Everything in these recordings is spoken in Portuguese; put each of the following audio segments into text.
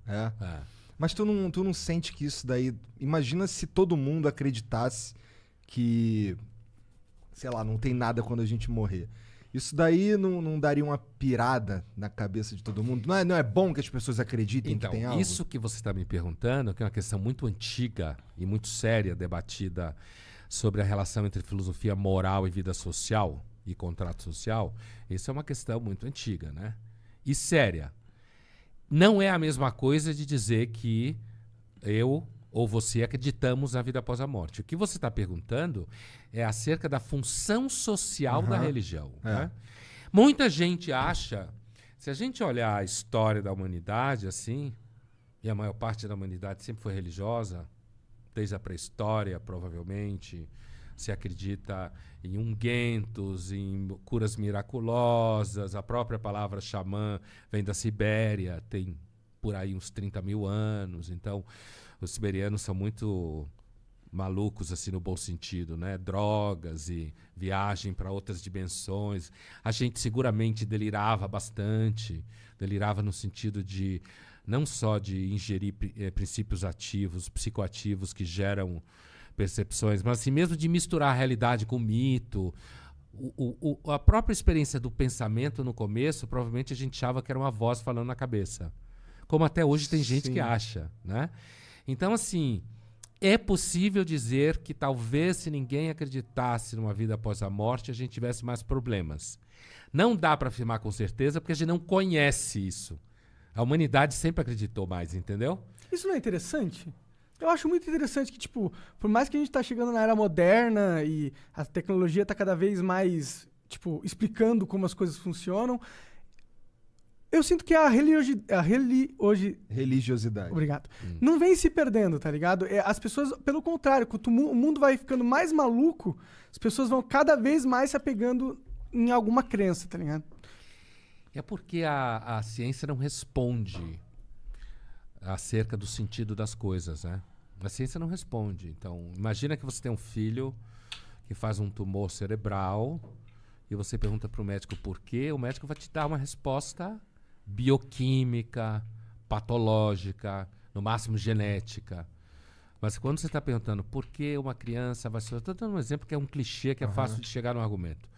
É. É. Mas tu não sente que isso daí... Imagina se todo mundo acreditasse que, sei lá, não tem nada quando a gente morrer. Isso daí não daria uma pirada na cabeça de todo mundo? Não é bom que as pessoas acreditem Então, que tem algo? isso que você está me perguntando, que é uma questão muito antiga e muito séria, debatida sobre a relação entre filosofia moral e vida social e contrato social, isso é uma questão muito antiga, né? E séria. Não é a mesma coisa de dizer que eu ou você acreditamos na vida após a morte. O que você está perguntando é acerca da função social da religião. Né? Muita gente acha, se a gente olhar a história da humanidade assim, e a maior parte da humanidade sempre foi religiosa, desde a pré-história, provavelmente, se acredita em ungüentos, em curas miraculosas, a própria palavra xamã vem da Sibéria, tem por aí uns 30 mil anos, então os siberianos são muito malucos, assim, no bom sentido, né? Drogas e viagem para outras dimensões. A gente seguramente delirava bastante, delirava no sentido de não só de ingerir princípios ativos, psicoativos que geram percepções, mas assim mesmo de misturar a realidade com o mito. A própria experiência do pensamento no começo, provavelmente a gente achava que era uma voz falando na cabeça. Como até hoje tem gente que acha, né? Então, assim, é possível dizer que talvez se ninguém acreditasse numa vida após a morte, a gente tivesse mais problemas. Não dá para afirmar com certeza, porque a gente não conhece isso. A humanidade sempre acreditou mais, entendeu? Isso não é interessante? Eu acho muito interessante que, tipo, por mais que a gente tá chegando na era moderna e a tecnologia tá cada vez mais, tipo, explicando como as coisas funcionam, eu sinto que religiosidade. Obrigado. Não vem se perdendo, tá ligado? As pessoas, pelo contrário, quanto o mundo vai ficando mais maluco, as pessoas vão cada vez mais se apegando em alguma crença, tá ligado? É porque a ciência não responde acerca do sentido das coisas, né? A ciência não responde. Então, imagina que você tem um filho que faz um tumor cerebral e você pergunta para o médico por quê, o médico vai te dar uma resposta bioquímica, patológica, no máximo genética. Mas quando você está perguntando por que uma criança vai ser... Estou dando um exemplo que é um clichê, que é fácil de chegar no argumento.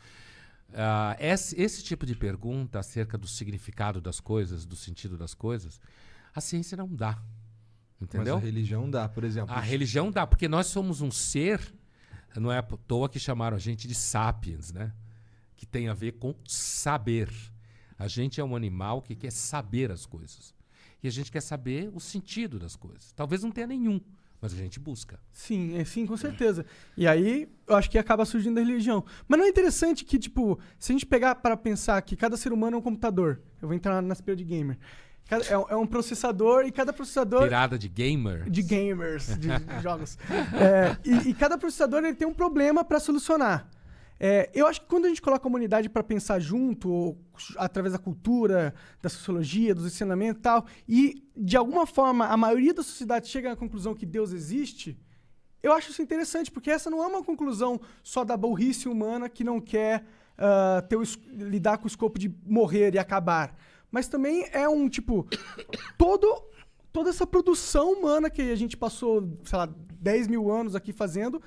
Esse tipo de pergunta acerca do significado das coisas, do sentido das coisas, a ciência não dá. Entendeu? Mas a religião dá, por exemplo. A religião dá, porque nós somos um ser, não é à toa que chamaram a gente de sapiens, né? Que tem a ver com saber. A gente é um animal que quer saber as coisas. E a gente quer saber o sentido das coisas. Talvez não tenha nenhum, mas a gente busca. Sim, sim, com certeza. E aí, eu acho que acaba surgindo a religião. Mas não é interessante que, tipo, se a gente pegar para pensar que cada ser humano é um computador, eu vou entrar na aspecto de gamer. É um processador e cada processador... Pirada de gamer? De gamers, de jogos. E cada processador ele tem um problema para solucionar. Eu acho que quando a gente coloca a humanidade para pensar junto, ou através da cultura, da sociologia, dos ensinamentos e tal, e de alguma forma a maioria da sociedade chega à conclusão que Deus existe, eu acho isso interessante, porque essa não é uma conclusão só da burrice humana que não quer lidar com o escopo de morrer e acabar. Mas também é um, tipo, toda essa produção humana que a gente passou, sei lá, 10 mil anos aqui fazendo,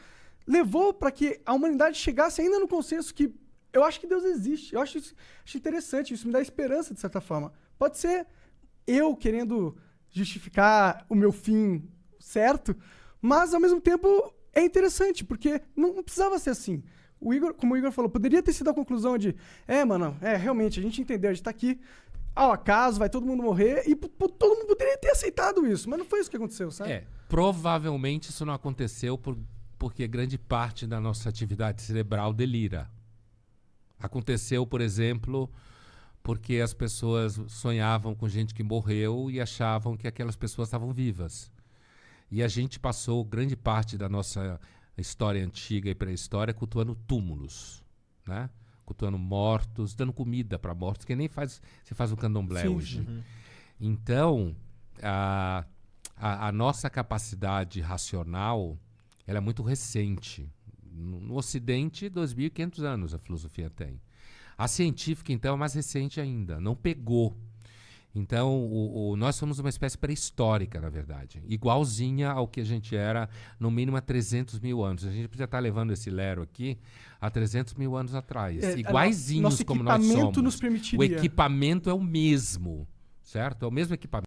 levou para que a humanidade chegasse ainda no consenso que eu acho que Deus existe. Eu acho interessante, isso me dá esperança, de certa forma. Pode ser eu querendo justificar o meu fim certo, mas, ao mesmo tempo, é interessante, porque não precisava ser assim. Como o Igor falou, poderia ter sido a conclusão de realmente, a gente entendeu, a gente tá aqui ao acaso, vai todo mundo morrer, e todo mundo poderia ter aceitado isso, mas não foi isso que aconteceu, sabe? Provavelmente isso não aconteceu porque grande parte da nossa atividade cerebral delira. Aconteceu, por exemplo, porque as pessoas sonhavam com gente que morreu e achavam que aquelas pessoas estavam vivas. E a gente passou grande parte da nossa história antiga e pré-história cultuando túmulos, né? Cultuando mortos, dando comida para mortos, que nem se faz o candomblé hoje. Uhum. Então, a nossa capacidade racional ela é muito recente. No Ocidente, 2.500 anos a filosofia tem. A científica, então, é mais recente ainda, não pegou. Então, nós somos uma espécie pré-histórica, na verdade. Igualzinha ao que a gente era, no mínimo, há 300 mil anos. A gente podia estar levando esse Lero aqui há 300 mil anos atrás. Iguaizinhos como nós somos. Nos permitiria. O equipamento é o mesmo, certo? É o mesmo equipamento.